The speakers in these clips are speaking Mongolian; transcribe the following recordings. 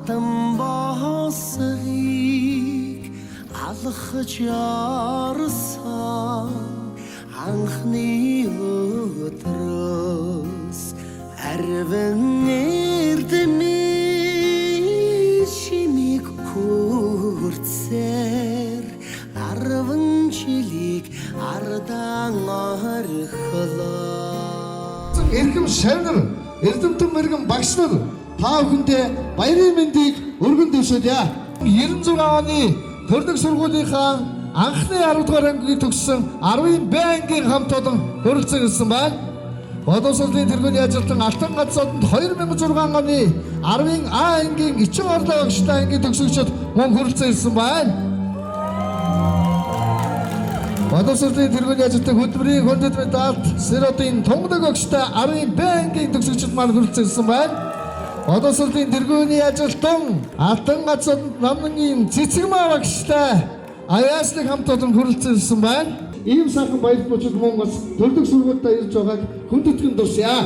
Ардам босгийг алхаж ярсан анхны өдрөөс арвин эрдэмий чимиг хүрцээр 10 жилиг ардан орхолоо. Эрхэм шавнар, эрдэмтэн мэргэн багш нар та бүхэндээ баярын мэндийг өргөн дэвшүүлье. 96 оны төрөлх сургуулийнхаа анхны 10 дугаар ангийг төгссөн 10-ын Б ангийн хамт олон хүрэлцэн ирсэн байна. Боловсролын тэргүүний ажилтан Алтан ганцуудад 2006 оны 10-ын А ангийн Ичин орлоо багштай ангийн төгсөгчид мөн хүрэлцэн ирсэн байна. Боловсролын тэргүүний ажилтан хөдөлмөрийн хүндэт медалт Сэротын Тунгадаг багштай 10-ын Б ангийн төгсөгчид маань хүрэлцэн ирсэн байна. Боловсролын тэргүүний ажилтан Алтан ганцуудад намнын Цэцэгмаа багштай Аяаслыг хамт олон хүрэлцэн ирсэн байна. Ийм сайхан баяр бочод мөн бас төрөлх сургуультай ирж байгааг хүндэтгэн дурсъя.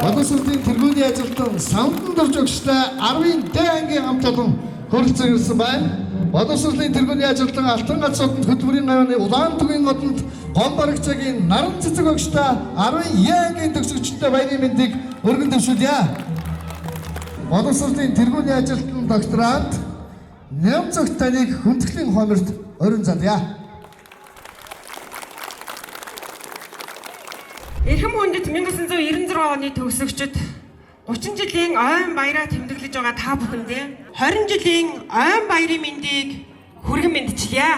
Боловсролын тэргүүний ажилтан Самдан дорж өгчтэй 10-ын Д ангийн хамт олон хүрэлцэн ирсэн байна. Боловсролын тэргүүний ажилтан Алтан ганцуудад хөдөлмөрийн гавьяаны Улаантүгийн одонд Гомбарагчаагийн Наран цэцэг багштай 10-ын Е ангийн төгсөгчтэй баярын мэндийг өргөн дэвшүүлье. Боловсролын тэргүүний ажилтан докторант Нямцогт таныг хүндэтгэлийн хонорт орон залъя. Эрхэм хүндэт 1996 оны төгсөгчид 30 жилийн ойн баяраа тэмдэглэж байгаа та бүхэндээ 20 жилийн ойн баярын мэндийг хүргэн мэдчилье.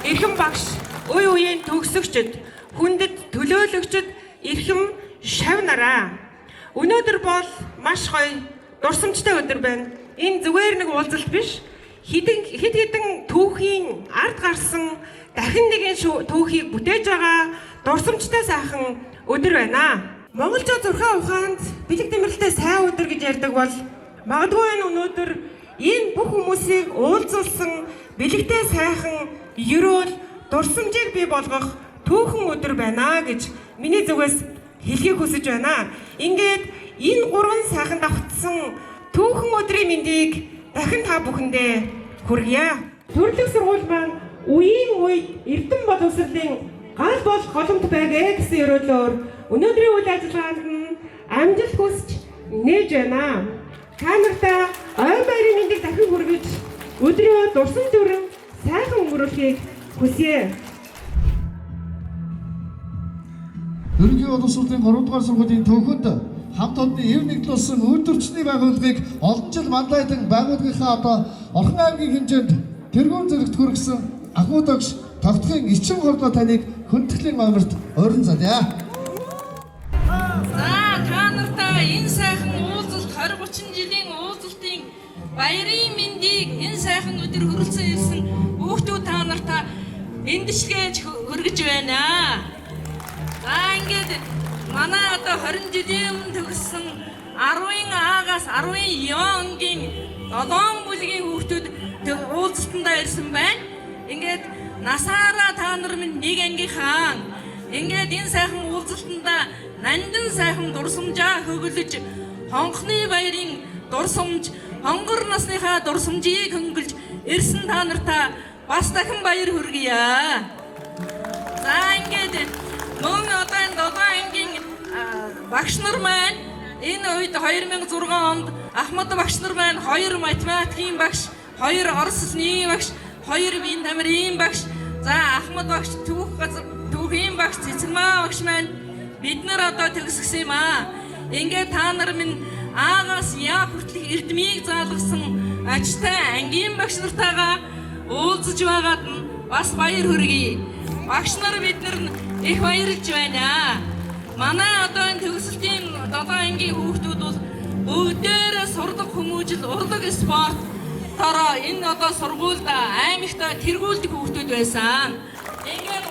Эрхэм багш, үе үеийн төгсөгчид, хүндэт төлөөлөгчид, эрхэм шав нараа. Өнөөдөр бол маш гоё дурсамжтай өдөр байна. Энэ зүгээр нэг уулзалт биш. Хэд хэдэн түүхийн ард гарсан дахин нэгэн түүхийг бүтээж байгаа дурсамжтай сайхан өдөр байна. Монголчууд зурхаа ухаанд бэлэг дэмэрлэлтэй сайн өдөр гэж ярьдаг бол магадгүй өнөөдөр энэ бүх хүмүүсийг уулзалсан бэлэгтэй сайхан ерөөл дурсамжийг бий болгох түүхэн өдөр байна гэж миний зүгээс хэлхийг хүсэж байна. Ингээд энэ гурван сайхан давтсан түүхэн өдрийн мэндийг дахин та бүхэндээ хүргье. Төрөлх сургууль маань үеийн үед эрдэм боловсролын гал болох голомт байгээ гэсэн өрөөлөөр өнөөдрийн үйл ажиллагаанд нь амжилт хүсэж нээж байна. Та нартай ойн баярын мэндийг дахин хүргэж өдрөө дурсан дүрэн сайхан өнгөрүүлэхийг хүсье. Ерөнхий боловсролын 3 дугаар сургуулийн түүхэнд хамт олонны эв нэгдлүүлсэн үйлдвэрчний байгууллагыг олон жил манлайдан байгууллагынхаа одоо Орхон аймгийн хэмжээнд тэргуун зэрэгт хүргэсэн Ахмад багш тогтхын Ичин хорлоо таныг хүндэтгэлийн номерт орон залъя. За та нартай энэ сайхан уулзалт 20-30 жилийн уулзалтын баярын мэндийг энэ сайхан өдөр хүрэлцэн ирсэн хүүхдүүд та нартай эндшилгээж хүргэж байна. За ингээд манай одоо 20 жилийн өмнө төгссөн 10-ын А-гаас 10-ын Ё ангийн 7 бүлгийн хүүхдүүд уулзалтандаа ирсэн байна. Ингээд насаараа та нар минь нэг ангийнхаа ингээд энэ сайхан уулзалтандаа нандин сайхан дурсамжаа хөглөж хонхны баярын дурсамж, хонгор насныхаа дурсамжийг хөнгөлж ирсэн та нартай бас дахин баяр хүргье. За ингээд мөн одоо энэ 7 ангийн багш нар маань энэ үед 2006 онд Ахмад багш нар маань 2 математикийн багш, 2 орос хэлний багш, 2 биеийн тамирын багш, за Ахмад багш түүхийн багш Цэцэгмаа багш маань бид нар одоо төгсгсөн юм аа. Ингээд та нар минь А-гаас Я хүртэлх эрдмийг заалгасан ажтай ангийн багш нартайгаа уулзаж байгаад нь бас баяр хүргэе. Багш нар бид нар их баярлж байна. Манай одоо энэ төгсөлтийн 7 ангийн хүүхдүүд бол бүгдээрээ сурдаг хүмүүжил, урлаг спорт тараа энэ одоо сургуульд аймагтаа тэргүүлдэг хүүхдүүд байсан. Ингээд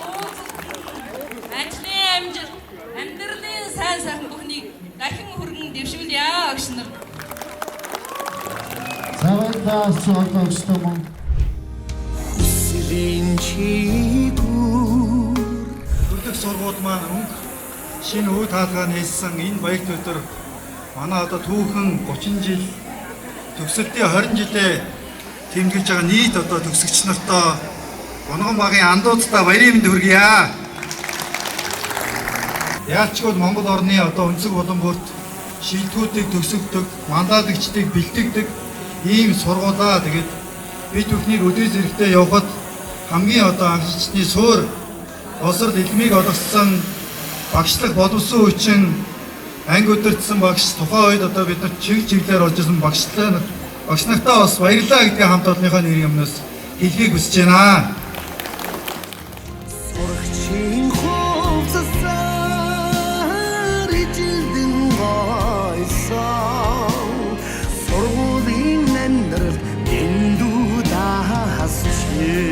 ажлын амжилт, амьдралын сайн сайхан бүхнийг дахин хүргэн дэвшүүлье багш нар. Савантаа суулгачтай Эсрэн чигүүр төрөлх сургууль маань шинэ үе таалгаа нээсэн энэ баярт өдөр манай одоо түүхэн 30 жил төгсөлтийн 20 жилээ тэмдэглэж байгаа нийт одоо төгсөгч нартаа Гонгон багийн андуудтай баярын мэнд хүргье. Яалчгүй Монгол орны одоо өнцөг болонгоорт шилдэгүүдийг төгсөгдөг, мандатгчдыг бэлтгэдэг ийм сургуулаа тэгээд бид бүхнийг өдөр зэрэгтээ явхад хамгийн одоо анхчны суур улсрал элмийг олгосон багшлах боловсон хүчин анги өдөртсөн багш тухайн үед одоо бид нар чиглэлээр болж исэн багш нартаа бас баярлалаа гэдгийг хамт олонныхоо нэрийн өмнөөс хэлхийг хүсэж байна. Сурагчийн хувцасаар ижилдэн гойсон сургуулийн амьдрал дэндүү даасчээ.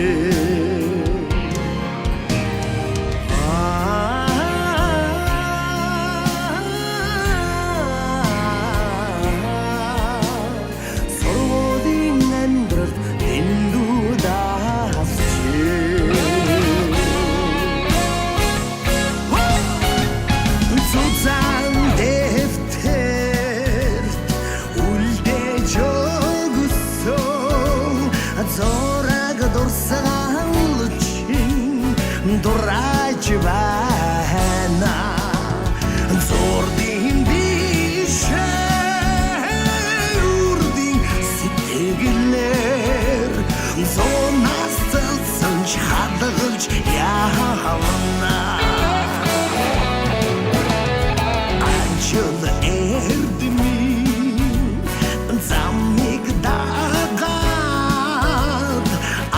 Дураач байна зурдын бишээ үрдийн сэтгэлээр зонаас цэлсэнч хадгалж явна ажил эрдмийн замыг дагаад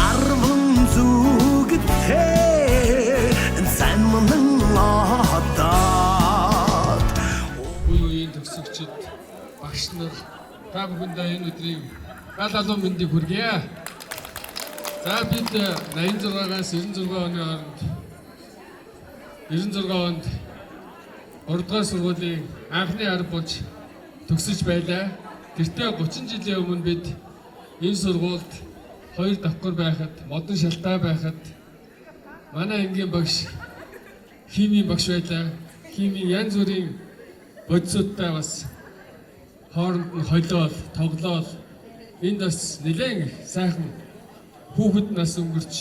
арван зүгтээ төгсөгчид багш нар та бүхэндээ энэ өдрийн гал алуу мэндийг хүргье. За бид 86-аас 96 оны хооронд 96 онд 3 дугаар сургуулийн анхны 10 болж төгсөж байлаа. Тэртээ 30 жилийн өмнө бид энэ сургуульд 2 давхар байхад, модон шалтаа байхад манай ангийн багш химийн багш байлаа. Химийн янз бүрийн бодисуудтай бас хооронд нь холиол, тоглоол энд бас нэлээд сайхан хүүхэд нас өнгөрч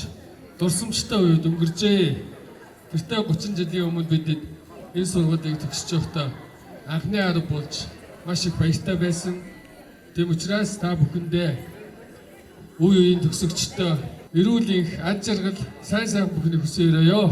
дурсамжтай үед өнгөржээ. Тэртээ 30 жилийн өмнө бид энэ сургуулийг төгсөж байхдаа анхны 10 болж маш их баяртай байсан. Тэм учраас та бүхэндээ үе үеийн төгсөгчдөө эрүүл энх, ад жаргал, сайн сайхан бүхнийг хүсье өрөөё.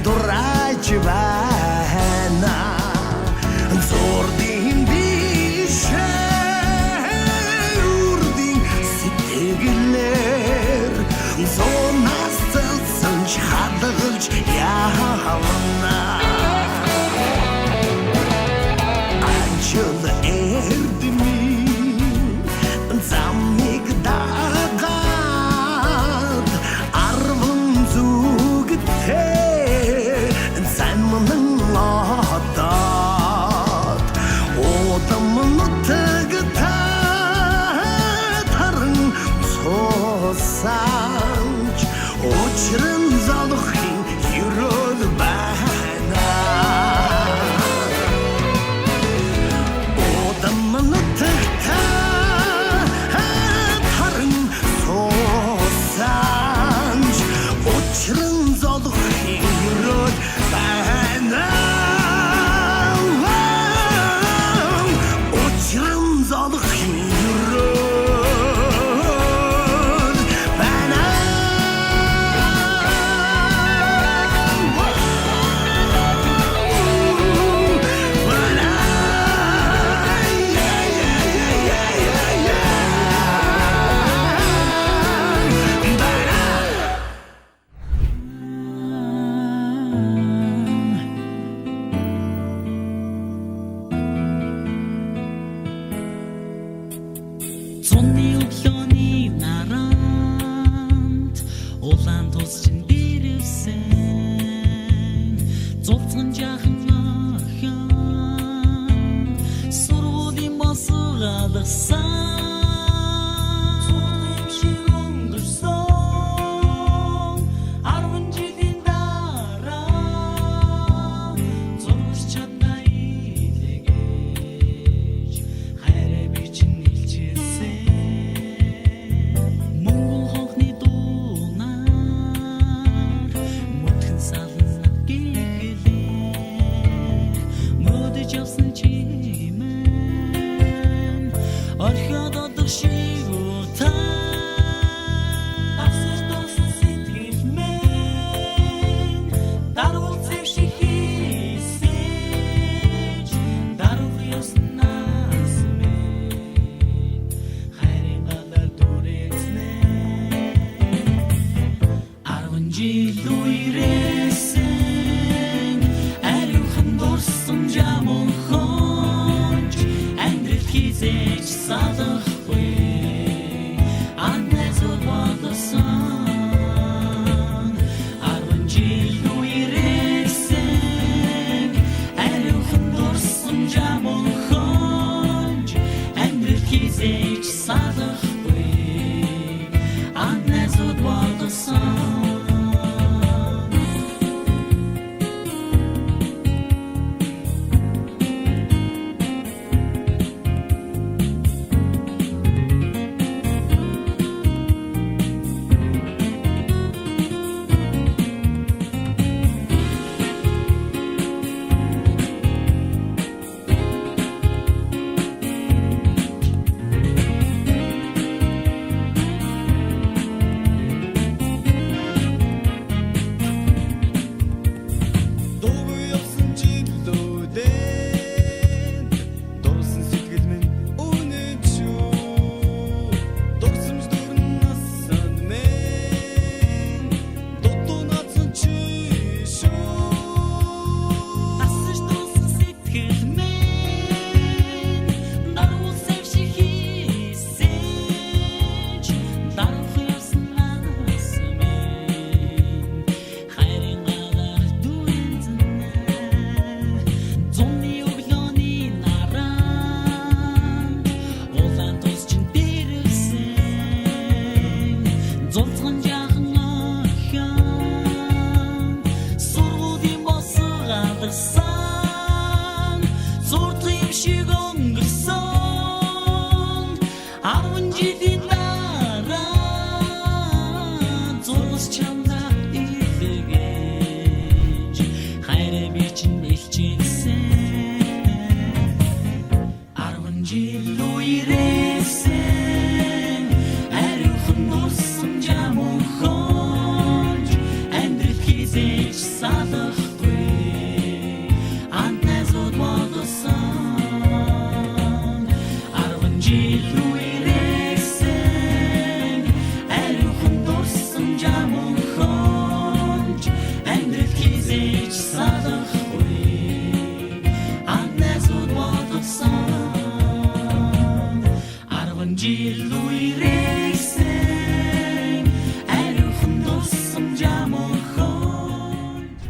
Дураач байна зурдын бишээ үрдийн сэтгэлээр зонаас цэлсэнч хадгалж явна ажил эрдмийн замыг дагаад арван зүгтээ Sa алгасан цуглим шиг өнгөрсөн 10 жилийн дараа зурж чадна илгээж хайраа би чинь илчээсэн Монгол хонхны дунаар мөтгөн сална гэлээ мөдөж явсан чимэн орхиод одох шиг утаа асар тосон сэтгэл мэн даруул цэвших хийсэж даруул яснаас мэн хайрын гадар дүрэснэ 10 жил үерсэн ариухан дурсан жамон хонч амьдрал хийзэж салахгүй аннаас бодсон 10 жил үерсэн ариухан дурсан жамон хонч амьдрал хийзэж салахгүй аннаас бодсон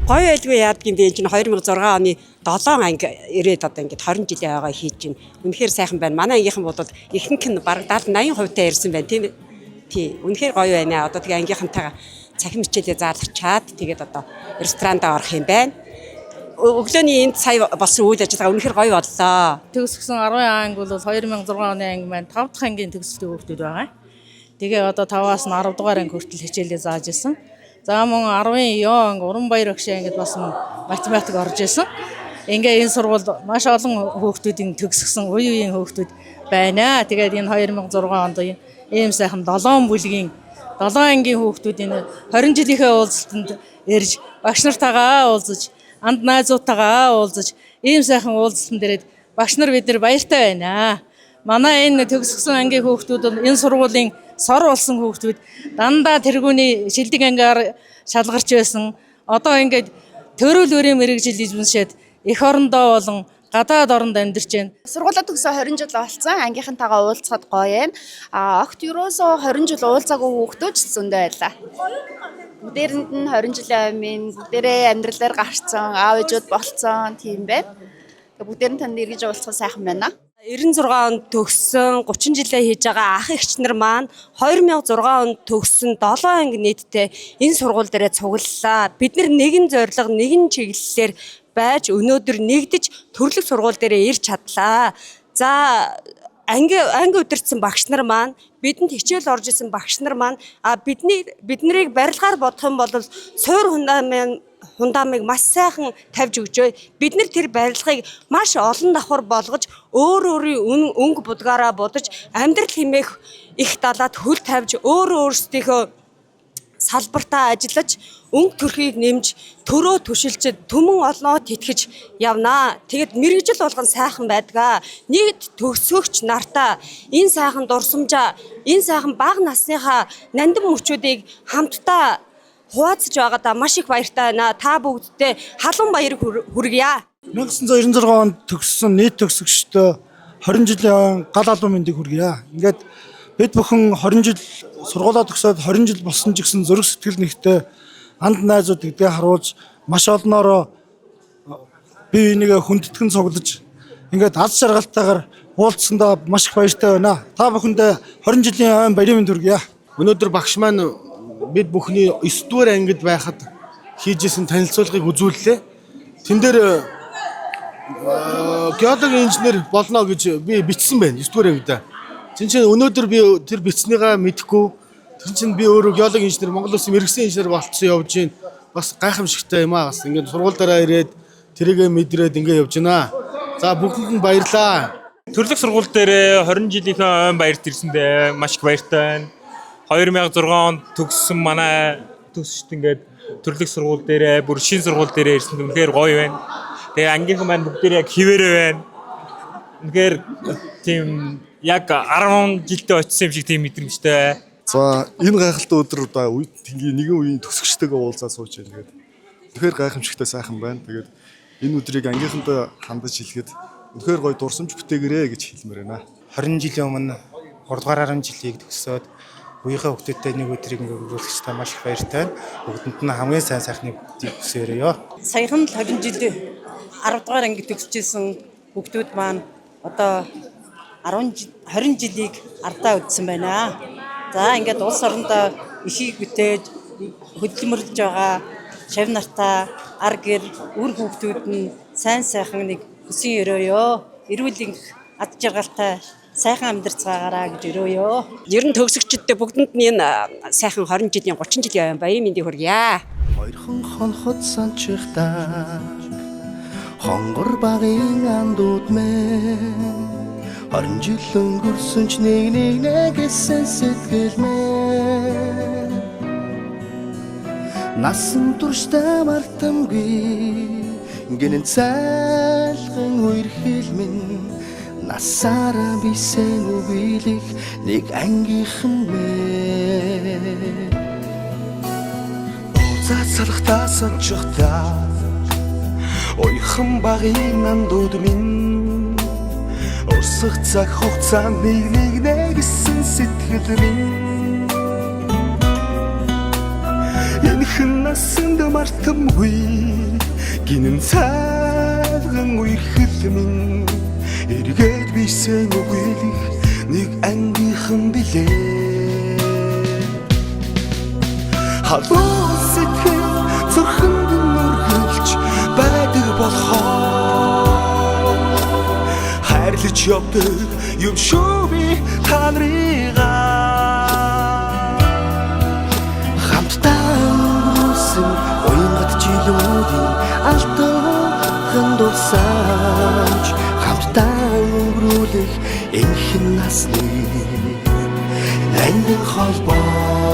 Гоё байлгүй яадгийн би энэ 2006 оны 7 анги ирээд одоо ингээд 20 жилийн байгаа хийж байна. Үнэхээр сайхан байна. Манай ангийнхан бодвол ихэнх нь бараг 70-80% та ирсэн байна тийм ээ. Тий. Үнэхээр гоё байна. Одоо тэгээ ангийнхантайгаа цахим хичээлээ заалгачаад тэгээд одоо ресторанд орох юм байна. Өглөөний энд сая болсон үйл ажиллагаа үнэхээр гоё боллоо. Төгсгсөн 10 анги бол 2006 оны анги маань 5 дахь ангийн төгсөлтийн хүүхдүүд байгаа. Тэгээ одоо 5-аас нь 10 дугаар анги хүртэл хичээлээ зааж исэн. За мөн 10-ын анги Уранбаяр багш ангид бас математик орж исэн. Ингээ энэ сургуульд маш олон хүүхдүүдийн төгсгсөн үеийн хүүхдүүд байна. Тэгээд энэ 2006 онд ийм сайхан 7 бүлгийн 7 ангийн хүүхдүүд энэ 20 жилийнхээ уулзалтанд ирж багш нартайгаа уулзаж, анд найзуудтайгаа уулзаж, ийм сайхан уулзалтанд ирээд багш нар бид нар баяртай байна. Манай энэ төгсгсөн ангийн хүүхдүүд энэ сургуулийн сор болсон хүүхдүүд дандаа тэргүүний шилдэг ангиар шалгарч байсан. Одоо ингээд төрөл өрийн мэрэгжил эзэмшээд эх орондоо болон гадаад оронд амьдарч байна. Сургуулаа төгсөө 20 жил болсон. Ангийнхантайгаа уулзахад гоё юм. Огт ерөөсөө 20 жил уулзаагүй хүүхдүүд ч зөндөө байлаа. Бүгдээрэнд нь 20 жилийн амин бүгдээрээ амьдралаар гарцсан, аав ээжүүд болцсон тийм байна. Бүгдээр нь танд эргэж уулзах сайхан байна. 96 онд төгссөн 30 жилээ хийж байгаа ах эгч нар маань 2006 онд төгссөн 7 анги нийтдээ энэ сургууль дээрээ цуглалаа. Бид нар нэгэн зорилго, нэгэн чиглэлээр байж өнөөдөр нэгдэж төрлөх сургууль дээрээ ирж чадлаа. За анги удирдсан багш нар маань бидэнд хичээл орж исэн багш нар маань биднийг барилгаар бодох юм бол суур хундамыг маш сайхан тавьж өгчөө. Бид нар тэр барилгыг маш олон давхар болгож өөрийн өнгө будгаараа будаж амьдрал хэмээх их далаад хөл тавьж өөрсдийнхөө салбартаа ажиллаж өнгө төрхийг нэмж төрөө түшилж түмэн олноо тэтгэж явнаа. Тэгэд мэрэгжил болгон сайхан байдгаа. Нийт төгсгөгч нартаа энэ сайхан дурсамжаа, энэ сайхан бага насныхаа нандин мөчүүдийг хамтдаа хуваалцж байгаадаа маш их баяртай байна. Та бүгддээ халуун баяр хүргье. 1996 онд төгссөн нийт төгсөгчдөө 20 жилийн гал албан мэндийг хүргье. Ингээд бид бүхэн 20 жил сургуулаа төгсөөд 20 жил болсон ч гэсэн зүрх сэтгэл нэгтэй анд найзууд гэдгээ харуулж маш олноороо бие бинийгээ хүндэтгэн цуглаж ингээд аз жаргалтайгаар уулзсандаа маш их баяртай байна. Та бүхэндээ 20 жилийн айн баярын мэнд хүргье. Өнөөдөр багш маань бид бүхний 9 дугаар ангид байхад хийжсэн танилцуулгыг үзүүллээ. Тэн дээр геологи инженер болно гэж би бичсэн байна 9 дугаар ангидаа. Чинь өнөөдөр би тэр бичснийгаа мэдэхгүй. Тэр чинь би өөрөө геологи инженер, Монгол Улсын мэрэгсэн инженер болцсон явж байна. Бас гайхамшигтай юм аа. Бас ингээд сургуульдаараа ирээд тэрийгэ мэдрээд ингээд явж байна. За бүгдэнд нь баярлаа. Төрлөх сургууль дээр 20 жилийнхээ айн баярт ирсэндээ маш их баяртай байна. 2006 онд төгссөн манай төгсчд ингээд төрлөх сургууль дээрээ бүр шинэ сургууль дээрээ ирсэн үнэхээр гоё байна. Тэгээ ангийнхан маань бүгд яг хിവэрэ байна. Үнэхээр тийм яг 10 жилдээ очсон юм шиг тийм мэдрэмжтэй. За энэ гайхалтай өдөр одоо тэнгийн нэгэн үеийн төгсөгчтэйгээ уулзаад сууж байна. Тэгээд үнэхээр гайхамшигтай сайхан байна. Тэгээд энэ өдрийг ангийнхантай хандаж хэлэхэд үнэхээр гоё дурсамж бүтээгээрэй гэж хэлмээр байна. 20 жилийн өмнө 3 дугаар 10 жилийг төгсөөд үеийнхээ хүүхдүүдтэй нэг өдрийг өнгөрүүлэхдээ маш их баяртай. Бүгдэнд нь хамгийн сайн сайхныг хүсээрээ. Саяхан л 20 жил 10 дугаар анги төгсөжсэн хүүхдүүд маань одоо 20 жилийг ардаа үдсэн байна. За ингээд улс орондоо ихийг бүтээж хөдөлмөрлөж байгаа шав нартаа ар гэр үр хүүхдүүд нь сайн сайхан нэг хүсэн өрөөё. Эрүүл их ад жаргалтай сайхан амьдрцгаагаараа гэж өрөөё. Ер нь төгсөгчдөө бүгдэнд нь энэ сайхан 20 жилийн 30 жилийн баярын мэндийг хүргье. Хоёрхан хонхот санчигтаа хонгор багын андууд мэн 20 жил өнгөрсөн ч нэг гэсэн сэтгэл мэн насан туршдаа мартамгүй гинэн цайлган үерхэл минь насаараа бисен үгийлэх нэг ангийнхан мэн Узаа салхтаа санчигтаа ойхон багын андууд минь Урсах цаг хугацаанд нэг гэсэн сэтгэл минь Энэхэн насанд мартамгүй гинэн цайлган үерхэл минь эргээд бисен үгийлэх нэг ангийнхан билээ Халуун сэтгэл зүрхэнд нүргэлж байдаг болохоо Хайрлаж явдаг юм шүү би та нарыгаа Хамтдаа өнгөрүүлсэн уянгат жилүүдийн алтан дурсамж Хамтдаа өнгөрүүлэх энэхэн насны ангин холбоо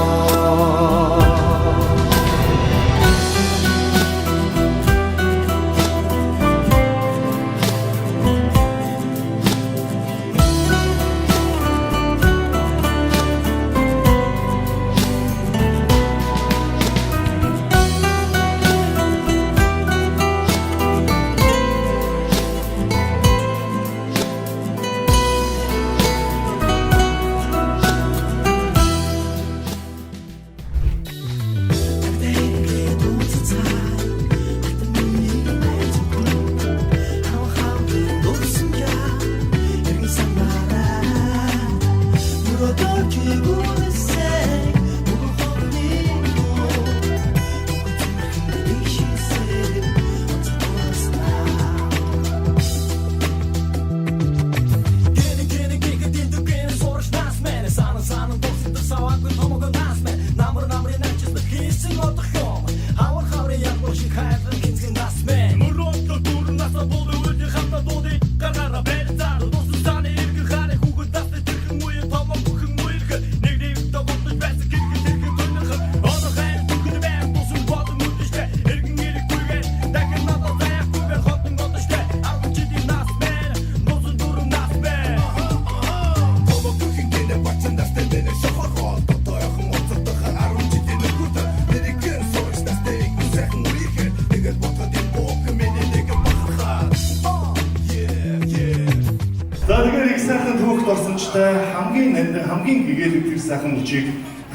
сайхан түүхт орсончтой хамгийн гэгээлэг тэр сайхан мөчийг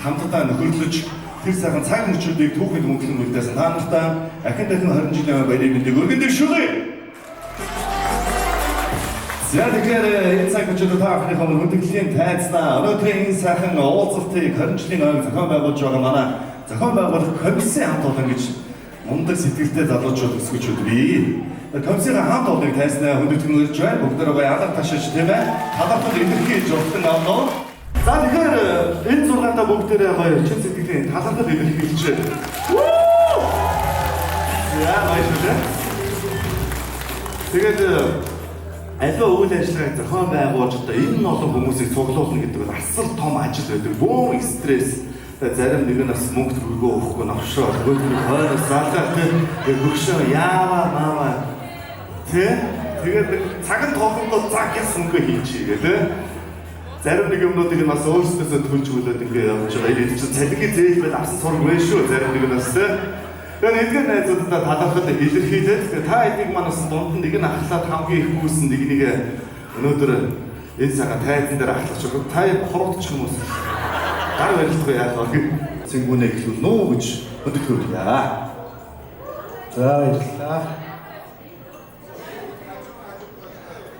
хамтдаа нөхөрлөж тэр сайхан цаг мөчүүдийг түүхэд мөнгөлөн үлдээсэн та нартай дахин 20 жилийн баярын мэндийг өргөн дэвшүүлье. За тэгэхээр энэ цаг мөчөд та бүхний хүндэтгэлийн тайзнаа өнөөдрийн энэ сайхан уулзалтыг 20 жилийн өмнө зохион байгуулж байгаа манай зохион байгуулах комиссын хамт олон гэж мундаг сэтгэлтэй залуучууд өсгөчүүд бий. Комиссийн хамт олоныг тайзнаа хүндэтгэж байна. Бүгдээ гоё алдар ташиж тийм ээ. Талбарт илэрхийлж уртан авнаа. За тэгэхээр энэ зургаатаа бүгдээ гоё чин сэтгэлийн талбарт илэрхийлж. Яа баярлалаа. Тэгээд аливаа үйл ажиллагааг зохион байгуулж одоо энэ олон хүмүүсийг цуглуулна гэдэг нь асар том ажил байдаг. Бөөн стресс. Зарим нэг нь бас мөнгө төгрөгөө өгөхгүй навшаа. Нөгөөд нь хойноос залгах тийм өгшөө яаваа. Тэгээд цагт тоохонгоо цаг ясангүй хийчихээ тий. Зарим нэг юмнуудыг нь бас өөрсдөөсөө төлжүүлээд ингээ явж байгаа. Энэ чинь цалингийн зээл байл авсан сураг вэ шүү. Зарим нэг нь бас тий. Тэгээд эдгээр найзуудаа талархад илэрхийлээд та эднийг манаас дунд нэг нь ахлаад хамгийн их гүйсэн нэгнийг өнөөдөр энэ цагаан тайзан дээр ахлах шиг та хорогдчих юм уу? Гар барилдгүй яах вэ? Цэнгүүнээ эхлүүлнэ үү гэж хөдөлгөөрье. За баярлалаа.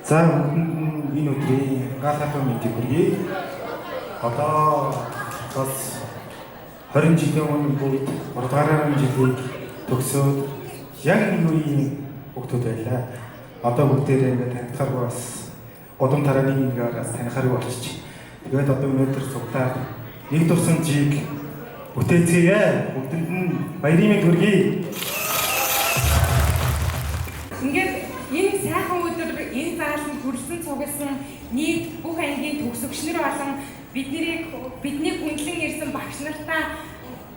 За энэ өдрийн гаалхаа мэдээ хүргэе. Одоо бас 20 жилийн өмнө бүгд 3 дугаар жилийг төгсөөд яг энэ үеийн хүүхдүүд байлаа. Одоо бүгдээрээ ингээд танихаар бас годом тарааны нэгээс танихаар болчих. Тэгээд одоо өнөөдөр цуглаад нэг дурсамжийг бүтээцгээе. Бүгдэнд нь баярын мэнд хүргэе. Ингээд энэ сайхан өдөр энэ зааланд хүрсэн цугласан нийт бүх ангийн төгсөгчнөр болон бидний хүндлэн ирсэн багш нартаа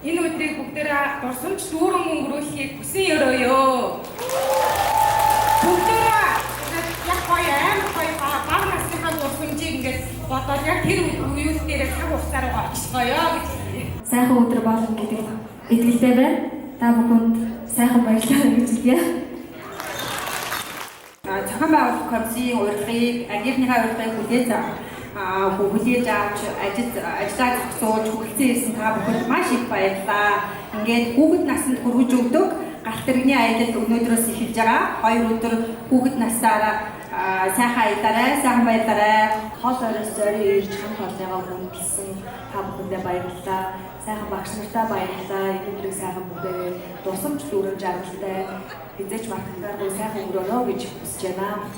энэ өдрийг бүгдээрээ дурсамж дүүрэн өнгөрүүлэхийг хүсэн өрөөё. Бүгдээрээ яг гоё амар гоё баг насныхаа дурсамжийг ингээд бодоод яг тэр үеүүс дээр цаг хугацаараа очихгоё гэж. Сайхан өдөр болно гэдэг итгэлтэй байна. Та бүхэнд сайхан баярлалаа гэж хэлье. Зохион байгуулах комиссийн урилгыг ангийнхныхаа урилгыг хүлээж авч ажиллаа зохицуулж хүрэлцэн ирсэн та бүхэнд маш их баярлалаа. Ингээд хүүхэд наснд хүргэж өгдөг галт тэрэгний аялал өнөөдрөөс эхэлж байгаа. 2 өдөр хүүхэд насаараа сайхан аялаарай, сайхан баярлаарай. Хол оройс зориг ирж хамт олныгаа хүндэлсэн та бүхэндээ баярлалаа. Сайхан багш нартаа баярлалаа. Энэ өдрийг сайхан бүгдээ дурсамж дүүрэн жаргалтай хизээч мартагдаагүй сайхан өнгөрөөнө гэж хүсэж байна.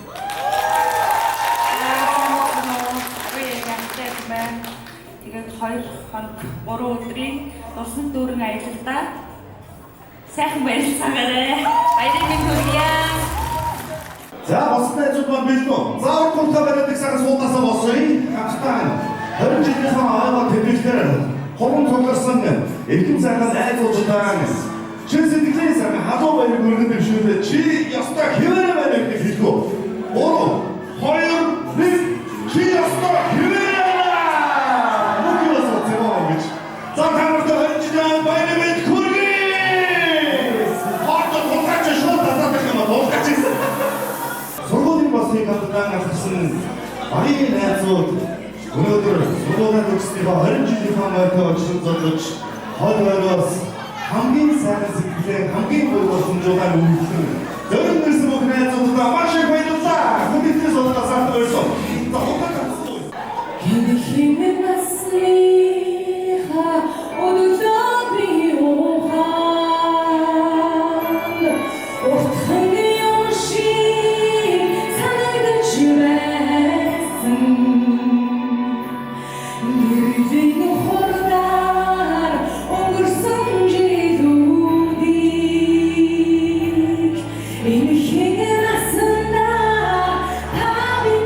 Тэгээд 2 хоног 3 өдрийн дурсамж дүүрэн аялалдаа сайхан баярлалаа. Баярын мэнд хүргье. За босны ажил маань бэлдэн. За уртаа бариад сайхан суудаасаа босъё. Хамтдаа 20 жилийн хаваа тэмдэглэлээр хорон цугларсан эрхэм сайхан найзуудтай чи сэтгэлийн сайхан халуун баярыг өргөн дэвшүүлээ. Чи ёстой хэвээрээ байна гэж хэлгөө. 3 2 1 чи ёстой хэвээрээ. Мөхөөс цэвэр гэж. За танарт 20 жилийн баярын мэнд хүргэе. Хатаа тулгаач шууд татах юм аа тулгаач. Сургуулийн басны хамтдаа гарсан баярын найзууд өнөөдөр сургуулийн төгсдийнхөө 20 жилийн хамаатай очсон зодож хойноос хамгийн сайхан сэтгэлээ хамгийн гоё боломжуудаар үйлдэлэн зөвхөн нэрсэн бүх найзуудаа маш их баярлалаа. Хүндэтгэл суулгаас авч өрсөн. За хутаг авсан. Хинэн насныха одолоод би ухан уртхан ёши санагдаж байсан. Гэрлийн хордаар өнгөрсөн жилүүдийг энэ хинэн насандаа та бид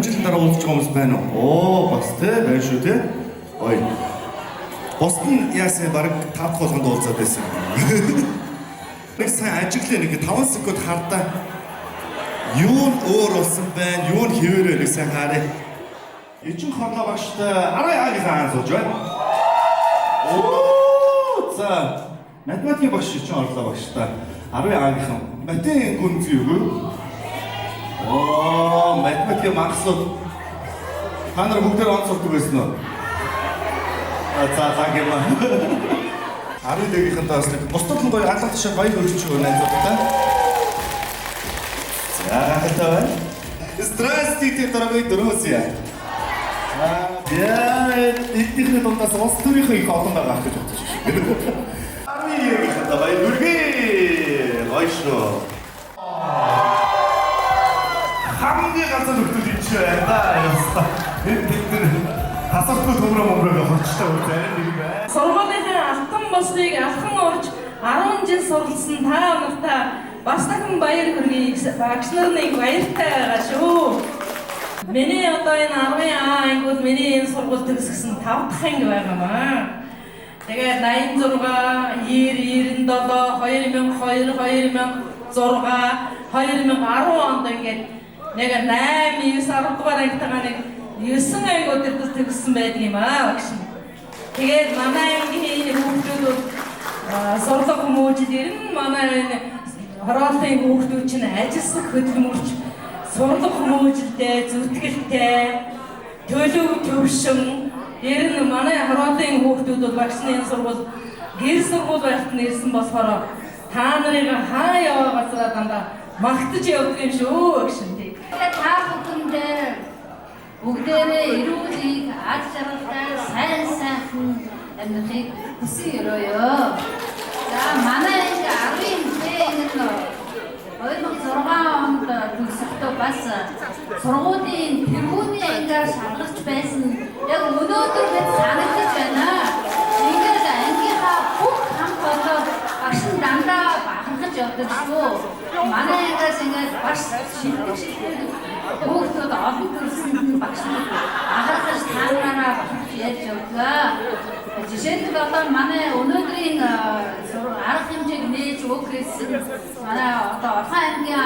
20 жилийн дараа уулзах хүмүүс байна уу? Оо, бас тий байна шүү тий. Ой. Босд нь яасан баг 5 дахь болгонд уулзаад байсан. Нэг сайн ажиглаа нэг 5 секунд хардаа. Юу нь өөр болсон байна? Юу нь хэвээрээ нэг сайн харъя. Эжин хорлоо багштай арай аагийн хаан сууж байна. Оо, за математикийн багш эжин хорлоо багштай арай аагийнхан математикийн гүн зүй юу? Оо, математикийн магсууд та нар бүгд онц сурдаг байсан уу? За гэмээ. Ари дэгийнхэнтэй бас нэг бусдад нь гоё галах тушаа баяр хүрч өгнө найзуудтай. За гахалтай байна. Здравствуйте, дорогой друзья. Я эдгээр дундаас улс төрийнхөө их олон байгаа гэж бодож байна. Ари дэгийнхэнтэй баяр хүргэе. Ойшоо. хамгийн газар нөхдөд ич байна да. Хасахгүй төмрөө мөмрөө хорчтой үр зарим нэг байна. Сургуулийн алтан бослыг алхан урж 10 жил суралцсан та нартай бас дахин баяр хүргэе. Багш нарыг баяртай байгаа шүү. Миний одоо энэ 10 ангууд миний энэ сургууль төгсгсөн 5 дахь анги байгаамаа. Тэгээд 86, 90, 97, 2002, 2006, 2010 онд ингээд нэг 8, 9, 10 дугаар ангитайгаа нэг 9 ангиудад төгссөн байдаг юм аа багш. Тэгээд манай ангийн хүүхдүүд сурлаг хүмүүжил ирнэ. Манай энэ хороолтын хүүхдүүд чинь ажилсаг хөдөлмөрч сурлаг хүмүүжилтэй, зүтгэлтэй, төлөв төвшин ер нь манай хороолтын хүүхдүүд бол багшны энэ сургууль гэр сургууль байхад нь ирсэн болохоор та нарыг хаа яваа газараа дандаа магтаж явдаг юм шүү багш. Та бүхэндээ бүгдээрээ эрүүлийг аж аргалтай сайн сайхан амьдрахыг хүсэн өрөөё. За манай энэ 2006 онд төгсөхдөө бас сургуулийн тэргүүний ангиар шалгарч байсан. Яг өнөөдөр бид санагдаж байна. Ингээд ангийнхаа бүх хамт болоод багш нь дандаа бахархаж явдаг шүү. Манай ангиас ингээд бас шилдэг хүүхдүүд олон төрсөнд багш нь анхаарч таанаараа багш ярьж явдаг. Жишээлбэл одоо манай өнөөдрийн арга хэмжээг нээж өгсөн манай одоо Орхон аймгийн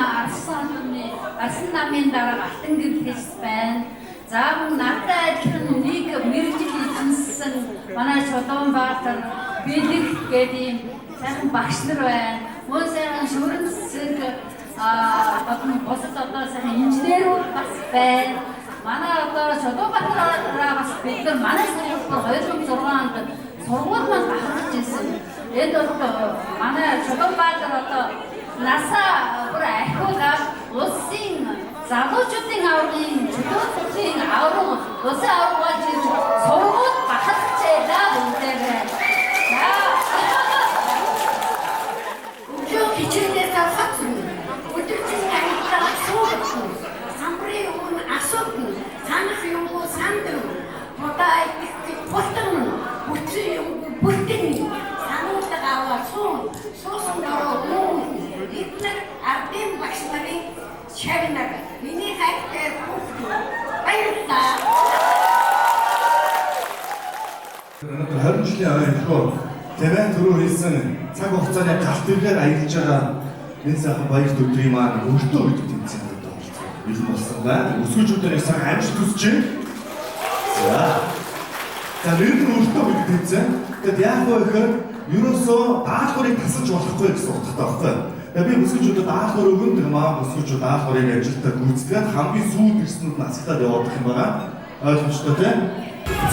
Арсан намын дараа Алтан гэрэл хэс байна. За мөн надтай адилхан нэг мэргэжил эзэмсэн манай Чулуунбаатар бэлэг гэдэг сайхан багш нар байна. Мөн сайхан шүрэн цэцэг одоо сайхан инженерүүд бас байна. Манай одоо Чулуунбаатараа бас бид нар манай сургууль 2006 онд сургууль маань бахархаж ирсэн. Энд бол манай Чулуунбаатар одоо насаа бүр ахиулаад улсын залуучуудын аврагын чөлөөтийн авраг улсын аврагаас ирж сургууль бахархаж байлаа бүгдээрээ. За өглөө хичээлээ тавхад өдөржин ангитаа суугсан. Самбрын өмнө асуудна. Санах юм уу сандав. Бодай болтон бүцээ юм бүтэн. Сануулга аваа суусан дөрөө эдгээр ардын багш нарын чавнаг миний хайртай хүүхд баярлалаа. 20 жилийн өмнө Тэвэн түрүү хэлсэн цаг хугацааны галт тэргээр аялж байгаа энэ сайхан баярт өдрийн маань өртөө үед тэмцээнд оролцсон. Бэлэн болсон байна. Өсгөөчүүдийн цаг амжилт хүсэж байна. За нэг өртөө үед тэмцээн. Тэгэд яг гоо ерөөсөө даалгаврыг тасалж болохгүй гэсэн утгатай байхгүй. Тэгээ би өсгөөчүүдэд даалгавар өгөн тэр маа өсгөөчүүд даалгаврыг ажилтаа гүйцэтгээд хамгийн сүүлд ирсэнд насгатаад явуулах юм байна. Ойлгомжтой тийм.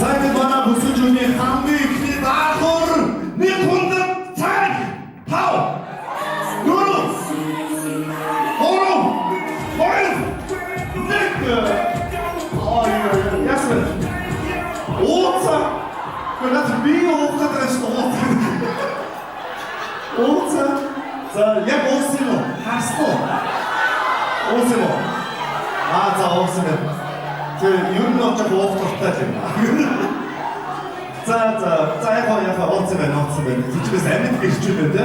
За ингээд манай өсгөөчүүдийн хамгийн ихний даалгавар нэг хүндэн цаг 5 4 3 2 1 яасан ууца 그래서 미국 가다가서 ууца за яг уусан уу харсан уу уусан уу за уусан юм тэр ер нь очиж ууцтай юм за яг уусан байна тийчээс амьд гэрчүүл байна те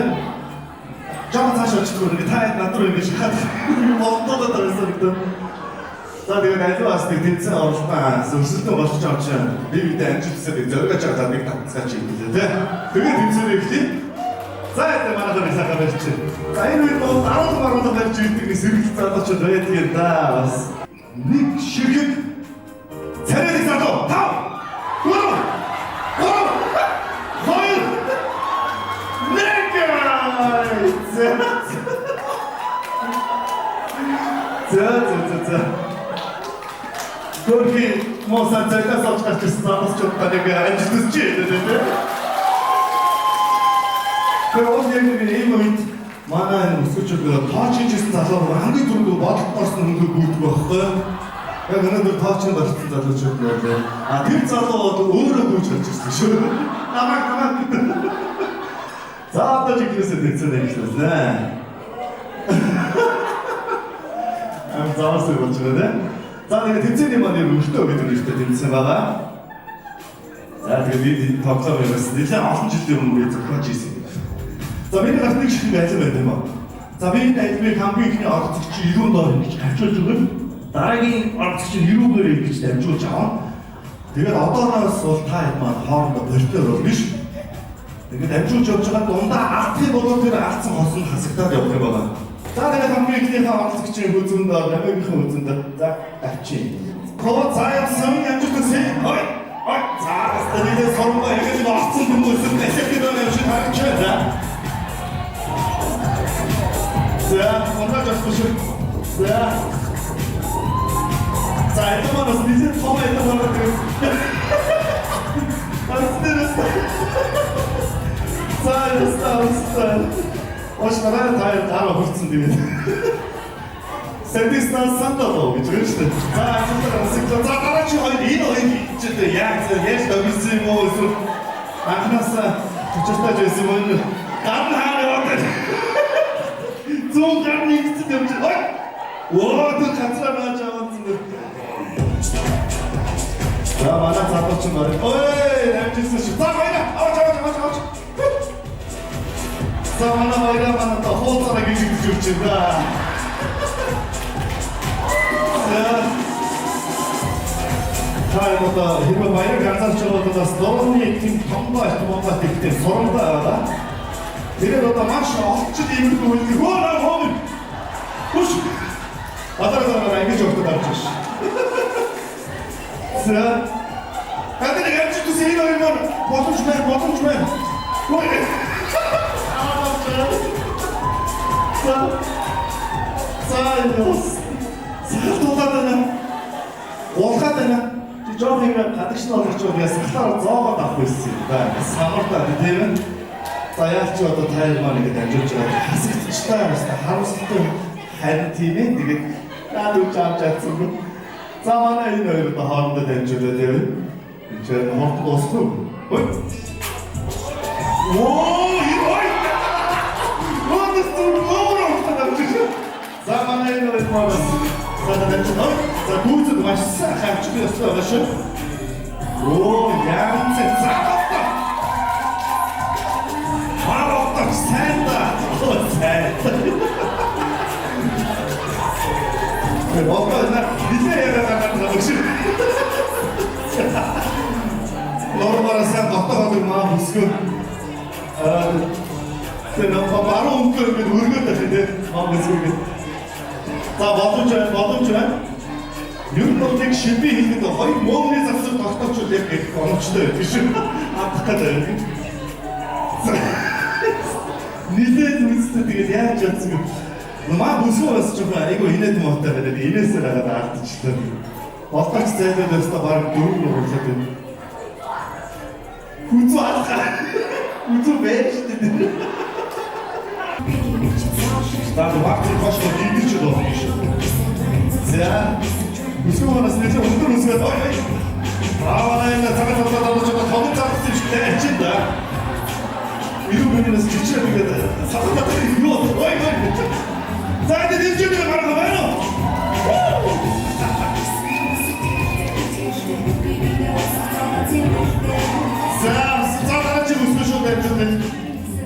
жоо цааш очиж түрүү та над руу ингэж хаад болтоод орсон гэдэг За тэгээд аливаа бас нэг тэмцээн оролтоо өсөлтөө болчих жоо чи би бидээ амжилтсаа нэг зоригож байгаа нэг татцгаа чи хэлээ тий. Тэгээд тэмцээн эхлэе. За энэ манайхаар сайхан байж чи. За энэ үед бол 10 гаруй барьж ирдэг сэргэлт залууч байдаг юм да бас. Нэг ширхэг царайг залуу 5 За. Төрхий мосан цайдаас авч гарч ирсэн замаас ч удаа нэг амжилт чи дээ. Тэр яг ийм үед манай өсвөчүүд тооч хийжсэн залуу хамгийн түрүүнд бодолд орсон хөнгө гүйдэг байхгүй. Яг өнөөдөр тоочны болцсон залуучууд нөө. Тэр залуу бол өөрөө гүйж гарч ирсэн шүү. Намаа. За одоо ч ихээсээ тэнцэн ажилласан. Заавал болж байна. За тэгээд тэмцээний маань өртөө гэдэг нэртэй тэмцээн байгаа. За тэгээд бид тоглоом яваас нэлээд олон жилийн өмнө зохиож ирсэн. За миний гарт нэг шиг ажил байдаг юм аа. За би энэ ажлыг хамгийн ихний оролцогч 90 доор ингэж авчиж өгөн дараагийн оролцогч 90 доор ингэж дамжуулж аваа. Тэгээд одооноос бол та хэд маань хоорондоо бортоор бол биш. Тэгээд дамжуулж явж байгаа дундаа алтын болоо тэр алдсан хосон хасагдаад явах юм байна. За тэгээд хамгийн ихнийхээ оролцогчийн үзүүнд намайгийнхээ үзүүнд за авчи. Код заяасан амжилт хүсье. Ой. За стадиэс соромгоо ингэж орцсон хүмүүс эсэхтэй байна шүү харагдчихна. За онлаж авчих. За это манас низээ томаа это манас. За Ошмараа таараа хүрсэн тийм. Сэдиснаа сандалоо гэж байна шүү дээ. За асуултаа дараач хоёр энэ хоёр читэй яг dobisen юм уу эсвэл анхнаасаа төчөстэй байсан юм уу? Ган хаа яваад. Зүүн гарны хэсэг юм чи. Оо тэр хацраа байж аваад зүг. За манай залууч нар. Ой, амжилтсан шүү. За баяа. Аваач. За манай баяа хооцоо гэж хэлж байна. Хай одоо хэрвээ баяр ганцаарч байгаас дөрөвний тийм том бааш гэхдээ соромтой байгаа. Тэр одоо маш олж иймэрхүү үйлдэл хөө. Хүш. Одоо ингэж өгдөг авчих. За. Хадаа нэг амжилт үсээ энэ хоёр боломж байна. Ой. Улгаад байна. Жоо нэг гадагш нь олж байгаа ясахлаар зоогоод авах байсан юм байна. Самартаа тийм. За яалч одоо тайр маань ингэ дамжуулж байгаа. Хасагдчихлаа басна харамсалтай харин тийм ээ. Тэгээд наад үж авч чадсан. За манай энэ хоёр одоо хоорондоо дамжуулаад тийм. Тэр хорт дуусгүй. Ой. За манай энэ хоёр маань за гүйцэд маш сайхан авчих ёстой байгаа шүү. Оо яан цэцаата. Хараа сайда. Бокона нилээ яриагаад байгаа шүү. Нормаараа дотоод маа бүсгүй. Тэр баруун өнгөөр бид өргөд тавьдаг тийм маа бүсгүй. За боломж байна. Юу нэг шиби хийхэд хоёр мөмний засаг тогтоочвол яг их оновчтой байдаг шүү. Авах гэдэг. Нилээд үстэй тэгээд яаж чадсан юм. Маа бүсгүй бас ч айгүй инээд муутай байдаг. Инээсээр хагаад алдчихлаа. Болтогч зайлаад өстө баг дөрөв хурлаад байна. Хүзүү алхаа. Хүзүү байж дээ. Daar de wacht in vast dat die niet zo nog is. Ja, misschien wel eens net zo goed doen met oi. Maar dat gaat het wel dat het gewoon dat het is echt in daar. Wie doet men dat iets hebben dat gaat dat niet goed. Oi. Zijn dit niet jullie maar gaan nou? За дараач үсгүй шүү гэж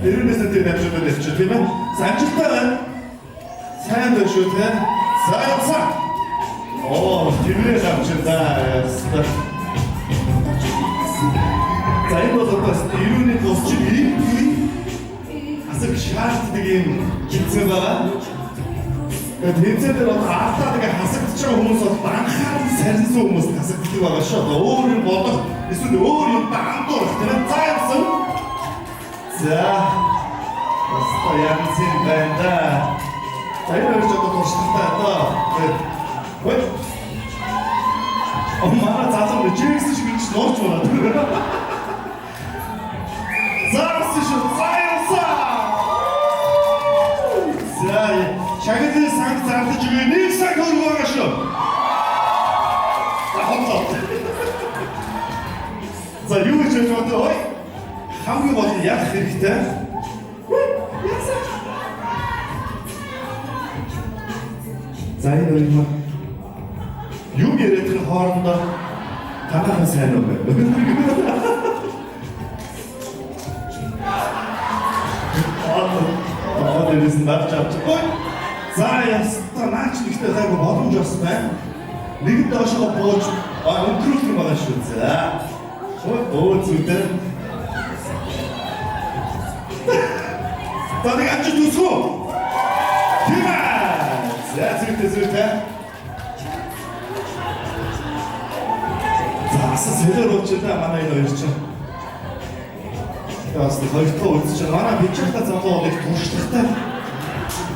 Эрүүнээс тэр дамжуулаад явчих тийм ээ. Санжилтаа байна. Сайн байна шүү тийм. За явсан. Оо. За энэ бол бас ирүүний тусч асар шаарддаг юм гинцэн байгаа. Тэмцээдэр бол хаалтаа тэгээ хасагдж байгаа хүмүүс бол анхаарал сарнсан хүмүүс хасагддаг байгаа шүү. Өөр юм болох эсвэл өөр юм андуурах тийм за явсан. За бас янзын байна. За энэ хоёр жоо туршлагатай одоо хөөе. Мана цаасан рэжис шиг гэж норч байна. Зараз шүү. За шагнал санг зарлаж өгөө нэг цаг хөргөө байгаа шүү. За юу гэж бодож байна? Хамгийн гол нь яах хэрэгтэй? За энэ юм юу яриад байгаа хоорондоо танаа сайн уу бэ? Дэвсэн дарчаач. За яста наач нэгтэй хайгуу боломж бас байна. Нэгд доошоо бууж өндрүүлэх юм байгаа шүү. За. Зүйтэй. Таны ачиж үсгөө. Тимаа. За зүйтэй. За асаа сэлэр уучдаа манай энэ хоёр чинь. Бас хоёртоо үзэж байгаа. Манай бичигтэй залуу их туршлагатай.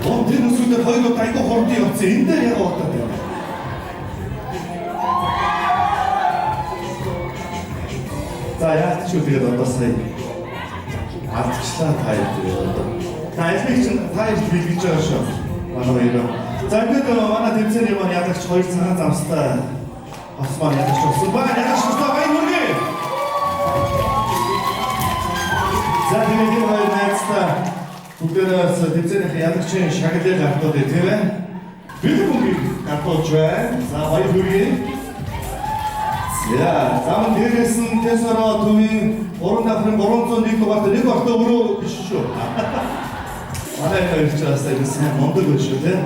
Тэр хүмүүсээр хоёроо айгүй хордын явцсан. Энэ дээр яг удаад байна. За яах ч үгээд одоо сая алдчихлаа таяр тэгээд одоо. Тайлбарч таяр бэлгэж байгаа шүү. Манай хоёроо. За ингээд манай тэмцээний маань ядагч 2 цагаан замстай Осман ядагч болсон. Ядагч байна үргээ. За тэгээд энэ хоёр найзтай бүгдээрээс тэмцээнийхээ ядагчийн шагналыг гартууд тийм ээ. Бид бүгд гартуулж байна. За хоёр хүргээ. За зам дээрээс нь Тесаро төвийн 3 давхрын 301 дугаарт нэг ортой өрөө биш шүү. Манай хоёр ч бас энэ сайн мундаг байх шүү тийм.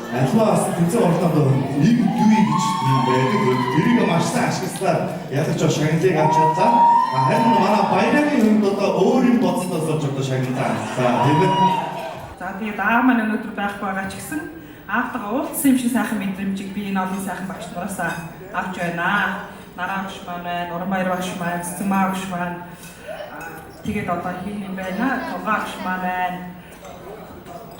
Альваас тэмцээн оролдоод нэг дүй гэж юм байдаг. Тэрийг маш сайн ашиглаад ядагч шагналыг авч чадлаа. Харин манай баярын хүнд одоо өөр юм бодсноос болж одоо шагналаа. За тэгээд тэгээд аа маань өнөөдөр байхгүй байгаа ч гэсэн аавтайгаа уулзсан юм шиг сайхан мэдрэмжийг би энэ олон сайхан багш нараас авч байна. Нараа багш маань, Урамбаяр багш маань, Цэцмаа багш маань тэгээд одоо хин юм байна. Тугаа багш маань байна.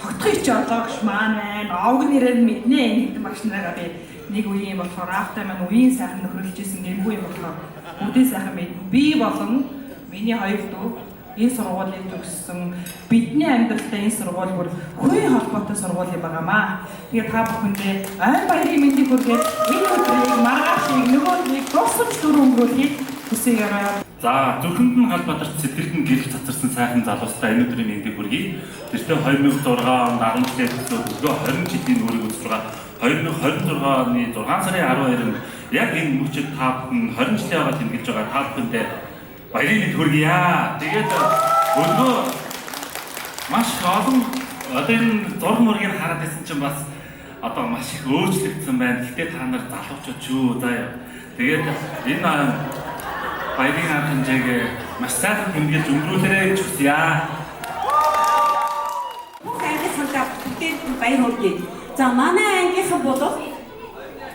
Тогтхойч одоо багш маань байна. Овг нэрээр мэднэ гэдэг багш нараа би нэг үеийн болохоор аавтай маань үеийн сайхан нөхөрлөж исэн гэмгүй юм болохоор бүгдээ сайхан мэднэ. Би болон миний хоёр дүү энэ сургуулийг төгссөн бидний амьдралтай энэ сургууль бүр хувийн холбоотой сургууль юм байгаамаа. Тэгээд та бүхэндээ айн баярын мэндийг хүргээд энэ өдрийг маргаашийг нөгөөдрийг дурсамж дүр өнгөрүүлэхийг хүсье. За зүрхэнд нь Галбаатарт сэтгэлд нь гэрэл цацарсан сайхан залуустай энэ өдрийн мэндийг хүргэе. Тэртээ 2006 онд 10 жилийн төлөө 20 жилийн үрийг үзэж байгаа 2026 оны 6 сарын 12-нд яг энэ мөчид та бүхэн 20 жилийн аваад тэмдэглэж байгаа та бүхэндээ баярын мэнд хүргье. Тэгээд өлгөө маш олон одоо энэ зураг мөргийг хараад байсан чинь бас одоо маш их өөрчлөгдсөн байна. Гэтэ та нар залуучууд шүү. За тэгээд энэ баярын арга хэмжээг маш сайхан тэмдэглэж өнгөрүүлээрэй гэж хүсье. Баяр хүргэе. За манай ангийнхан бол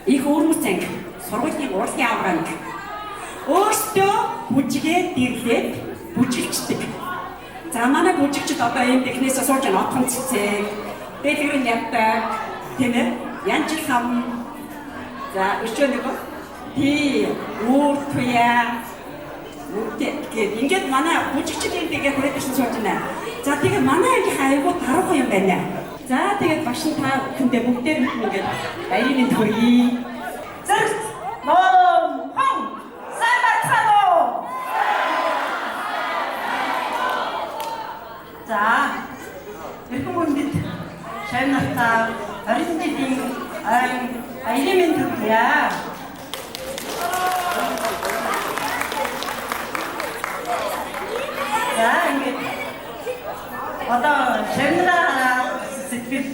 их өрмөц анги, сургуулийн урлагийн авраг анги. Өөртөө бүжигээ дэрлээд бүжиглждэг. За манай бүжигчд одоо энэ технээсээ сууж отхон цэцэг, дэлгэрэн явдаг, тийм ээ? Янжил хам. За өчөө нэг тий, үүртуя. Тэгээд ингээд манай бүжигчдийн тэгээд хүрээдсэн сууж байна. За тэгээд манай ангийнхан айгуу таруухан юм байна. За тэгээд багш та бүхэндээ бүгдээр ингээд баярын мэнд хүргэе. Зэрэг ном хон сайн байцгаана уу? За эрхэм хүндэт шавнартаа баярын мэнд хүргэе. За ингээд одоо шавнараа сэтгэл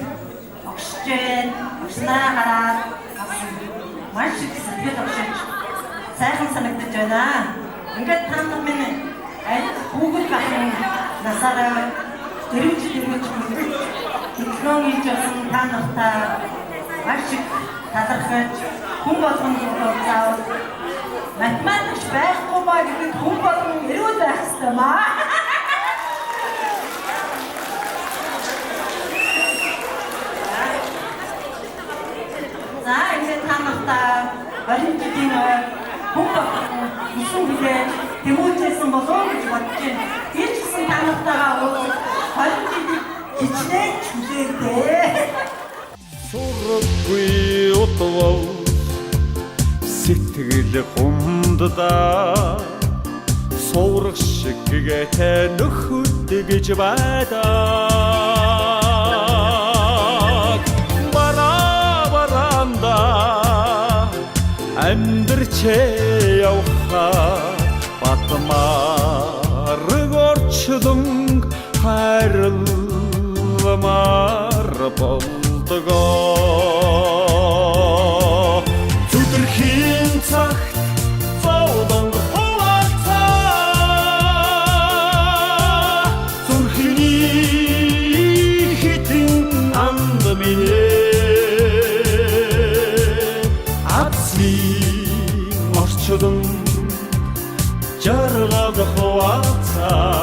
огшж байна. Огснаа хараад маш их сэтгэл огшиж санагдаж байна. Ингээд та нар минь аль хүүхэд бахын насаараа дэрвж диплом хийж авсан та нартай маш их талархаж хүн болгонд заавал математикч байхгүй ба гэдэг хүн болгон эрүүл байх ёстой маа. За ингээд та нартай орон жилийн хүн болгон исэн билээ тэмүүлжсэн болов уу гэж бодож байна. Би ч гэсэн та нартайгаа уулзах орон жилийн хичнээн хүлээдээ. Сурахгүй утвал сэтгэл гомддаа суурах шиг гэтэй нөхөд гэж байдаг баранда амьдрчээ явхаа батмаар горчлон хайрламар болдгоо зүдэрхийн цагт зовдон хуваалцаа зүрхний хитэн анд минь апсийн орчлон жаргал хуваалцаа